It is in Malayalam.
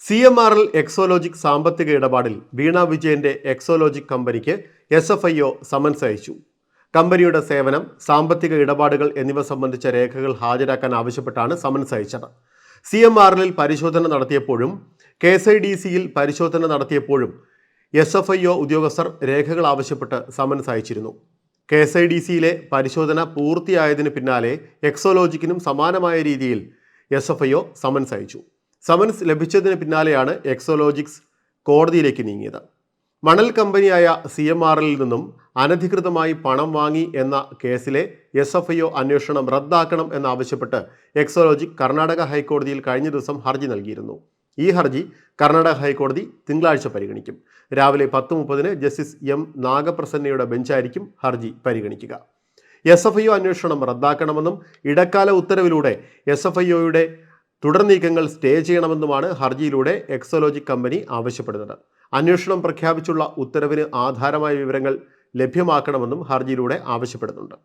CMRL എക്സോലോജിക് സാമ്പത്തിക ഇടപാടിൽ വീണ വിജയന്റെ എക്സോലോജിക് കമ്പനിക്ക് SFIO സമൻസ് അയച്ചു. കമ്പനിയുടെ സേവനം, സാമ്പത്തിക ഇടപാടുകൾ എന്നിവ സംബന്ധിച്ച രേഖകൾ ഹാജരാക്കാൻ ആവശ്യപ്പെട്ടാണ് സമൻസ് അയച്ചത്. CMRL പരിശോധന നടത്തിയപ്പോഴും KSIDCയിൽ പരിശോധന നടത്തിയപ്പോഴും SFIO ഉദ്യോഗസ്ഥർ രേഖകൾ ആവശ്യപ്പെട്ട് സമൻസ് അയച്ചിരുന്നു. KSIDCയിലെ പരിശോധന പൂർത്തിയായതിന് പിന്നാലെ എക്സോലോജിക്കിനും സമാനമായ രീതിയിൽ SFIO സമൻസ് അയച്ചു. സമൻസ് ലഭിച്ചതിന് പിന്നാലെയാണ് എക്സോലോജിക്സ് കോടതിയിലേക്ക് നീങ്ങിയത്. മണൽ കമ്പനിയായ CMRLൽ നിന്നും അനധികൃതമായി പണം വാങ്ങി എന്ന കേസിലെ SFIO അന്വേഷണം റദ്ദാക്കണം എന്നാവശ്യപ്പെട്ട് എക്സോലോജിക് കർണാടക ഹൈക്കോടതിയിൽ കഴിഞ്ഞ ദിവസം ഹർജി നൽകിയിരുന്നു. ഈ ഹർജി കർണാടക ഹൈക്കോടതി തിങ്കളാഴ്ച പരിഗണിക്കും. രാവിലെ 10:30 ജസ്റ്റിസ് M. നാഗപ്രസന്നയുടെ ബെഞ്ചായിരിക്കും ഹർജി പരിഗണിക്കുക. SFIO അന്വേഷണം റദ്ദാക്കണമെന്നും ഇടക്കാല ഉത്തരവിലൂടെ SFIOയുടെ തുടർ നീക്കങ്ങൾ സ്റ്റേ ചെയ്യണമെന്നുമാണ് ഹർജിയിലൂടെ എക്സോലോജിക് കമ്പനി ആവശ്യപ്പെടുന്നത്. അന്വേഷണം പ്രഖ്യാപിച്ചുള്ള ഉത്തരവിന് ആധാരമായ വിവരങ്ങൾ ലഭ്യമാക്കണമെന്നും ഹർജിയിലൂടെ ആവശ്യപ്പെടുന്നുണ്ട്.